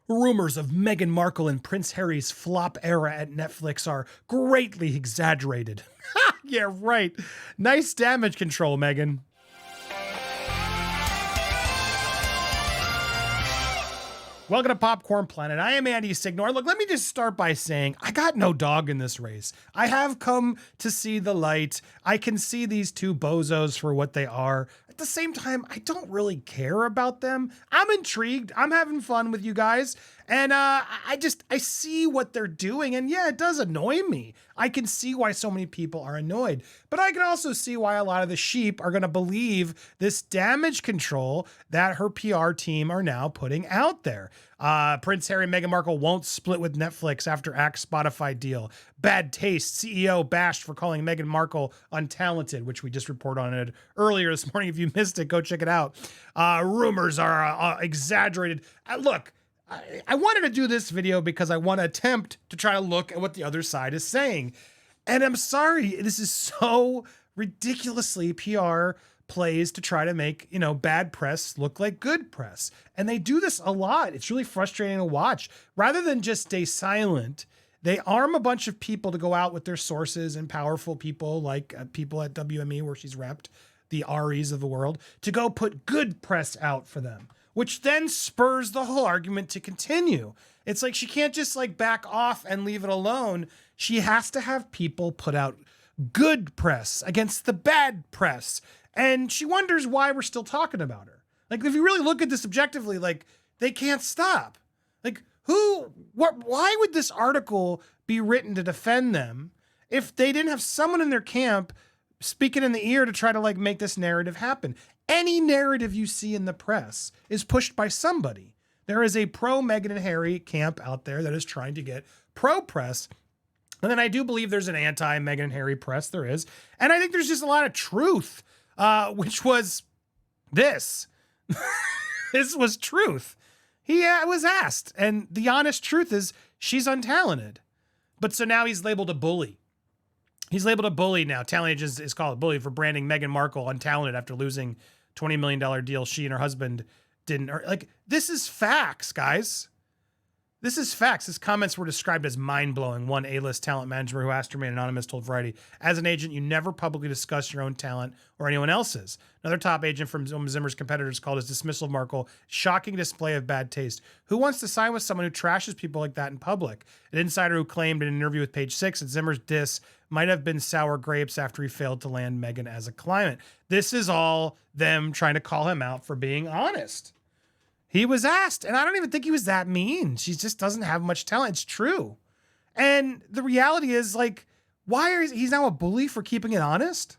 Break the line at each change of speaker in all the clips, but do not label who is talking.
Rumors of Meghan Markle and Prince Harry's flop era at Netflix are greatly exaggerated. Yeah, right. Nice damage control, Meghan. Welcome to Popcorn Planet. I am Andy Signore. Look, let me just start by saying I got no dog in this race. I have come to see the light. I can see these two bozos for what they are. At the same time, I don't really care about them. I'm intrigued. I'm having fun with you guys. And I see what they're doing. And yeah, it does annoy me. I can see why so many people are annoyed. But I can also see why a lot of the sheep are going to believe this damage control that her PR team are now putting out there. Prince Harry and Meghan Markle won't split with Netflix after Axe Spotify deal. Bad taste. CEO bashed for calling Meghan Markle untalented, which we just reported on it earlier this morning. If you missed it, go check it out. Rumors are exaggerated. Look, I wanted to do this video because I want to attempt to try to look at what the other side is saying. And I'm sorry, this is so ridiculously PR plays to try to make, bad press look like good press. And they do this a lot. It's really frustrating to watch. Rather than just stay silent, they arm a bunch of people to go out with their sources and powerful people like people at WME where she's repped, the Aries of the world, to go put good press out for them, which then spurs the whole argument to continue. It's like she can't just back off and leave it alone. She has to have people put out good press against the bad press. And she wonders why we're still talking about her. If you really look at this objectively, they can't stop. Why would this article be written to defend them if they didn't have someone in their camp speaking in the ear to try to make this narrative happen? Any narrative you see in the press is pushed by somebody. There is a pro Meghan and Harry camp out there that is trying to get pro press. And then I do believe there's an anti Meghan and Harry press. There is. And I think there's just a lot of truth, which was this. This was truth. He was asked. And the honest truth is she's untalented. But so now he's labeled a bully. He's labeled a bully now. Talent Agents is called a bully for branding Meghan Markle untalented after losing $20 million deal she and her husband didn't earn. This is facts, guys. This is facts. His comments were described as mind-blowing. One A-list talent manager who asked to remain anonymous told Variety, as an agent, you never publicly discuss your own talent or anyone else's. Another top agent from Zimmer's competitors called his dismissal of Markle shocking display of bad taste. Who wants to sign with someone who trashes people like that in public? An insider who claimed in an interview with Page Six that Zimmer's diss might have been sour grapes after he failed to land Meghan as a client. This is all them trying to call him out for being honest. He was asked, and I don't even think he was that mean. She just doesn't have much talent. It's true. And the reality is, he's now a bully for keeping it honest?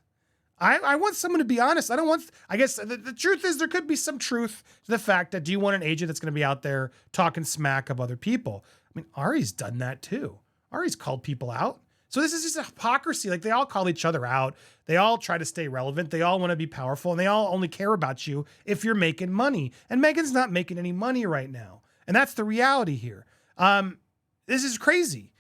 I want someone to be honest. I guess the truth is there could be some truth to the fact that do you want an agent that's going to be out there talking smack of other people? I mean, Ari's done that too. Ari's called people out. So this is just a hypocrisy. They all call each other out. They all try to stay relevant. They all want to be powerful, and they all only care about you if you're making money. And Meghan's not making any money right now. And that's the reality here. This is crazy.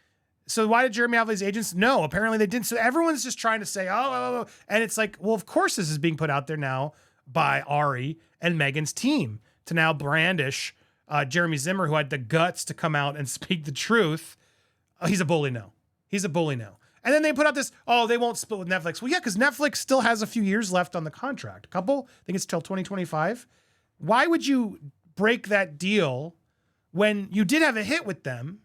So why did Jeremy have these agents? No, apparently they didn't. So everyone's just trying to say, oh. And it's well, of course this is being put out there now by Ari and Meghan's team to now brandish Jeremy Zimmer, who had the guts to come out and speak the truth. He's a bully now. He's a bully now. And then they put out this, they won't split with Netflix. Well, yeah, because Netflix still has a few years left on the contract. A couple, I think it's till 2025. Why would you break that deal when you did have a hit with them?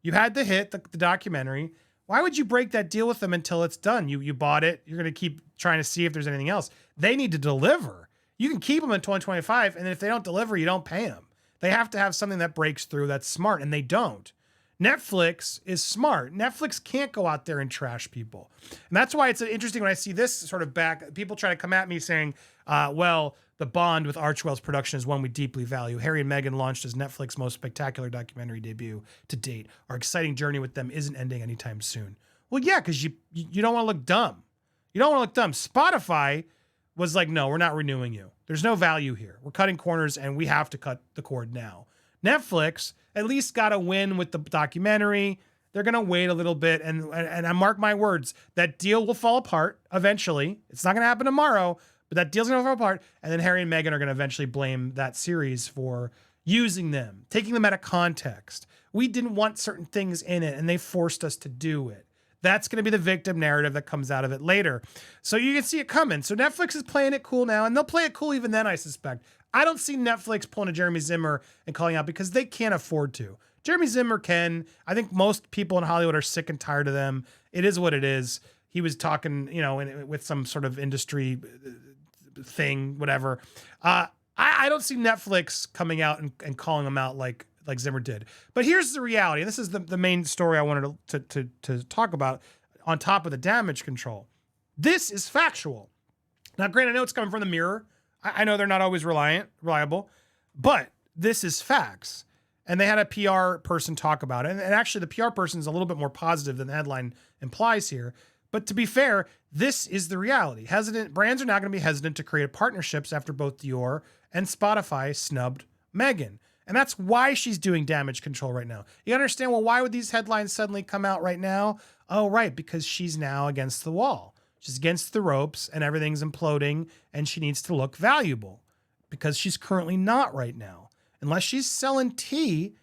You had the hit, the documentary. Why would you break that deal with them until it's done? You bought it. You're going to keep trying to see if there's anything else. They need to deliver. You can keep them in 2025, and if they don't deliver, you don't pay them. They have to have something that breaks through that's smart, and they don't. Netflix is smart. Netflix can't go out there and trash people. And that's why it's interesting when I see this sort of back, people try to come at me saying, the bond with Archwell's production is one we deeply value. Harry and Meghan launched as Netflix's most spectacular documentary debut to date. Our exciting journey with them isn't ending anytime soon. Well, yeah, because you don't want to look dumb. You don't want to look dumb. Spotify was no, we're not renewing you. There's no value here. We're cutting corners and we have to cut the cord now. Netflix at least got a win with the documentary. They're going to wait a little bit. And I mark my words, that deal will fall apart eventually. It's not going to happen tomorrow, but that deal's going to fall apart. And then Harry and Meghan are going to eventually blame that series for using them, taking them out of context. We didn't want certain things in it and they forced us to do it. That's going to be the victim narrative that comes out of it later. So you can see it coming. So Netflix is playing it cool now, and they'll play it cool even then, I suspect. I don't see Netflix pulling a Jeremy Zimmer and calling out because they can't afford to. Jeremy Zimmer can. I think most people in Hollywood are sick and tired of them. It is what it is. He was talking, with some sort of industry thing, whatever. I don't see Netflix coming out and calling them out like Zimmer did. But here's the reality. This is the main story I wanted to talk about on top of the damage control. This is factual. Now, granted, I know it's coming from the Mirror. I know they're not always reliable, but this is facts. And they had a PR person talk about it. And actually, the PR person is a little bit more positive than the headline implies here. But to be fair, this is the reality. Brands are now going to be hesitant to create partnerships after both Dior and Spotify snubbed Meghan. And that's why she's doing damage control right now. You understand, well, why would these headlines suddenly come out right now? Oh, right, because she's now against the wall. She's against the ropes and everything's imploding and she needs to look valuable because she's currently not right now. Unless she's selling tea,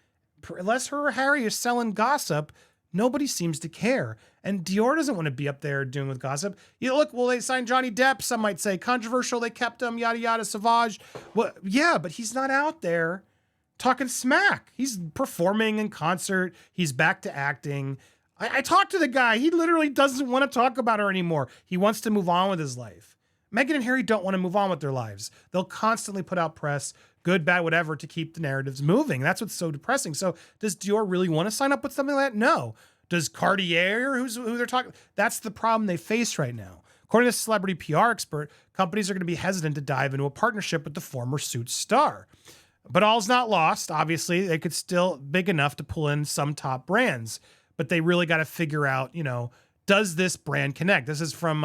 unless her or Harry is selling gossip, nobody seems to care. And Dior doesn't want to be up there doing with gossip. Look, well, they signed Johnny Depp. Some might say controversial. They kept him, yada, yada, Savage. Well, yeah, but he's not out there talking smack. He's performing in concert. He's back to acting. I talked to the guy. He literally doesn't want to talk about her anymore. He wants to move on with his life. Meghan and Harry don't want to move on with their lives. They'll constantly put out press, good, bad, whatever, to keep the narratives moving. That's what's so depressing. So does Dior really want to sign up with something like that? No. Does Cartier, who they're talking, that's the problem they face right now. According to a celebrity PR expert, companies are going to be hesitant to dive into a partnership with the former Suits star. But all's not lost. Obviously, they could still big enough to pull in some top brands, but they really got to figure out, does this brand connect? This is from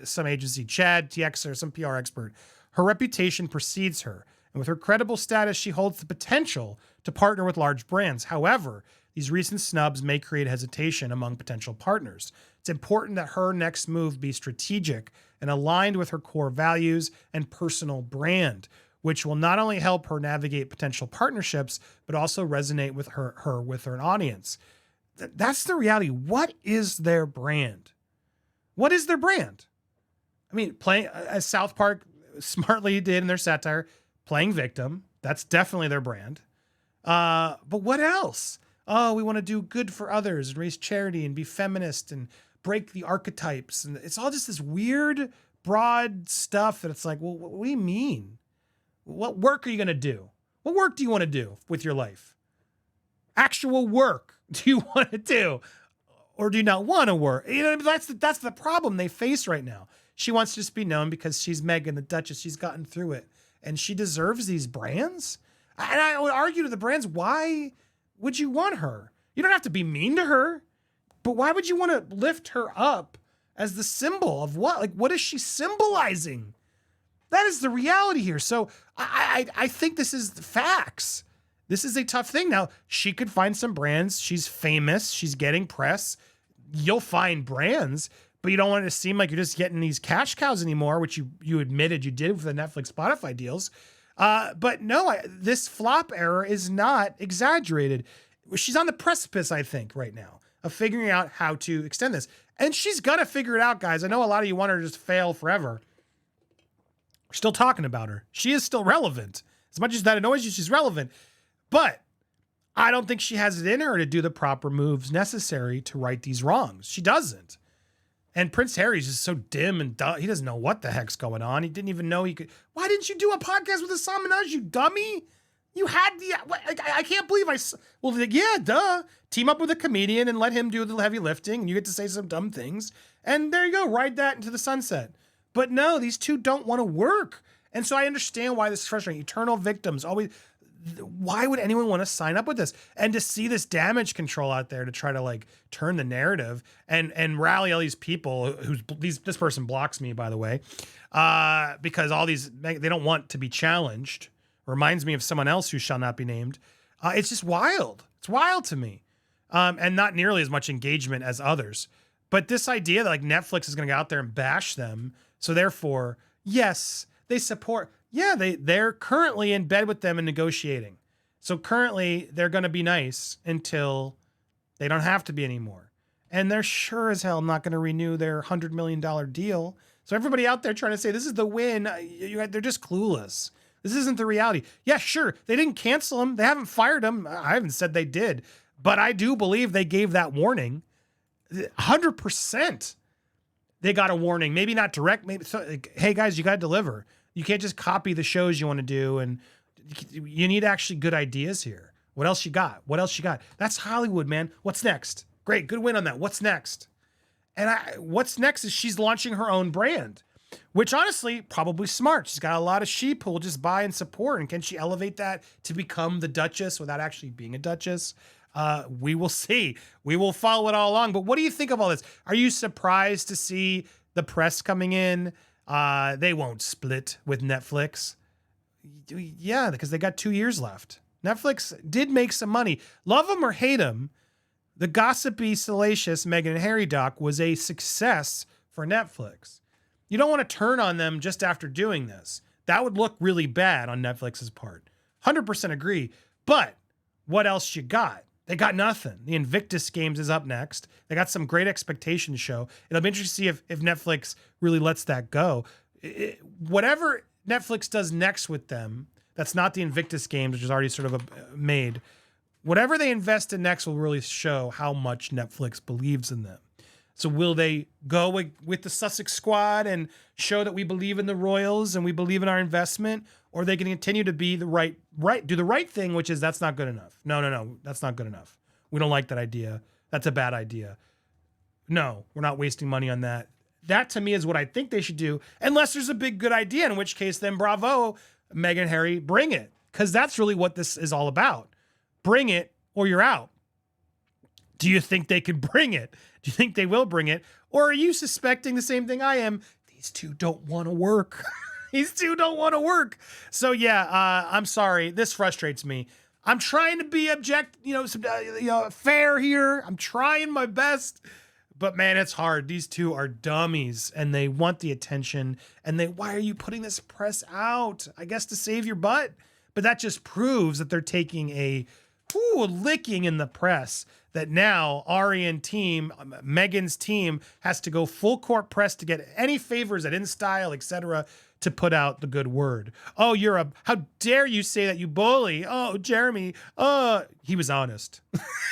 some agency, Chad TX, or some PR expert. Her reputation precedes her, and with her credible status, she holds the potential to partner with large brands. However, these recent snubs may create hesitation among potential partners. It's important that her next move be strategic and aligned with her core values and personal brand, which will not only help her navigate potential partnerships, but also resonate with her with her audience. That's the reality. What is their brand? What is their brand? I mean, playing, as South Park smartly did in their satire, playing victim. That's definitely their brand. But what else? Oh, we want to do good for others and raise charity and be feminist and break the archetypes. And it's all just this weird, broad stuff that it's like, well, what do you mean? What work are you going to do? What work do you want to do with your life? Actual work do you want to do? Or do you not want to work? That's the problem they face right now. She wants to just be known because she's Meghan, the Duchess. She's gotten through it. And she deserves these brands. And I would argue to the brands, why would you want her? You don't have to be mean to her. But why would you want to lift her up as the symbol of what? Like, what is she symbolizing? That is the reality here. So I think this is the facts. This is a tough thing. Now, she could find some brands. She's famous. She's getting press. You'll find brands, but you don't want it to seem like you're just getting these cash cows anymore, which you admitted you did with the Netflix Spotify deals. But no, this flop error is not exaggerated. She's on the precipice, I think, right now of figuring out how to extend this. And she's going to figure it out, guys. I know a lot of you want her to just fail forever. We're still talking about her. She is still relevant. As much as that annoys you, she's relevant. But I don't think she has it in her to do the proper moves necessary to right these wrongs. She doesn't. And Prince Harry's just so dim and dumb. He doesn't know what the heck's going on. He didn't even know he could. Why didn't you do a podcast with Hassan Minaj, you dummy? You had the. I can't believe I. Well, yeah, duh. Team up with a comedian and let him do the heavy lifting, and you get to say some dumb things. And there you go. Ride that into the sunset. But no, these two don't want to work. And so I understand why this is frustrating. Eternal victims always. Why would anyone want to sign up with this? And to see this damage control out there to try to like turn the narrative and rally all these people this person blocks me, by the way, because all these, they don't want to be challenged. Reminds me of someone else who shall not be named. It's just wild. It's wild to me. And not nearly as much engagement as others. But this idea that like Netflix is going to go out there and bash them. So therefore, yes, they support. Yeah, they're currently in bed with them and negotiating. So currently they're going to be nice until they don't have to be anymore. And they're sure as hell not going to renew their $100 million deal. So everybody out there trying to say this is the win, they're just clueless. This isn't the reality. Yeah, sure. They didn't cancel him. They haven't fired him. I haven't said they did, but I do believe they gave that warning. 100%. They got a warning. Maybe not direct. Maybe, so, like, hey guys, you got to deliver. You can't just copy the shows you want to do. And you need actually good ideas here. What else you got? What else you got? That's Hollywood, man. What's next? Great. Good win on that. What's next? And what's next is she's launching her own brand, which honestly, probably smart. She's got a lot of sheep who will just buy and support. And can she elevate that to become the Duchess without actually being a Duchess? We will see. We will follow it all along. But what do you think of all this? Are you surprised to see the press coming in? They won't split with Netflix. Yeah, because they got 2 years left. Netflix did make some money. Love them or hate them, the gossipy, salacious Meghan and Harry doc was a success for Netflix. You don't want to turn on them just after doing this. That would look really bad on Netflix's part. 100% agree. But what else you got? They got nothing. The Invictus Games is up next. They got some great expectations show. It'll be interesting to see if Netflix really lets that go. Whatever Netflix does next with them, that's not the Invictus Games, which is already sort of made. Whatever they invest in next will really show how much Netflix believes in them. So will they go with the Sussex squad and show that we believe in the Royals and we believe in our investment? Or are they going to continue to be do the right thing, which is that's not good enough. No, that's not good enough. We don't like that idea. That's a bad idea. No, we're not wasting money on that. That to me is what I think they should do, unless there's a big good idea, in which case then bravo, Meghan and Harry, bring it. Because that's really what this is all about. Bring it or you're out. Do you think they can bring it? Do you think they will bring it? Or are you suspecting the same thing I am? These two don't want to work. These two don't want to work. So yeah, I'm sorry. This frustrates me. I'm trying to be fair here. I'm trying my best. But man, it's hard. These two are dummies and they want the attention. And why are you putting this press out? I guess to save your butt. But that just proves that they're taking a licking in the press, that now Ari and team, Meghan's team, has to go full court press to get any favors at InStyle, etc., to put out the good word. Oh, how dare you say that, you bully? Oh, Jeremy. He was honest.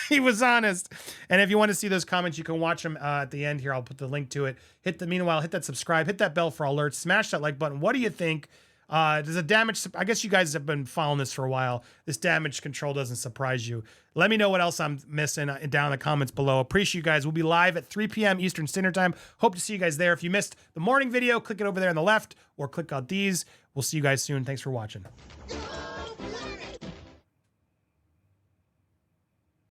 He was honest. And if you want to see those comments, you can watch them at the end here. I'll put the link to it. Meanwhile, hit that subscribe, hit that bell for alerts, smash that like button. What do you think? Does the damage, I guess you guys have been following this for a while. This damage control doesn't surprise you. Let me know what else I'm missing down in the comments below. Appreciate you guys. We'll be live at 3 p.m. Eastern Standard Time. Hope to see you guys there. If you missed the morning video, click it over there on the left or click out these. We'll see you guys soon. Thanks for watching.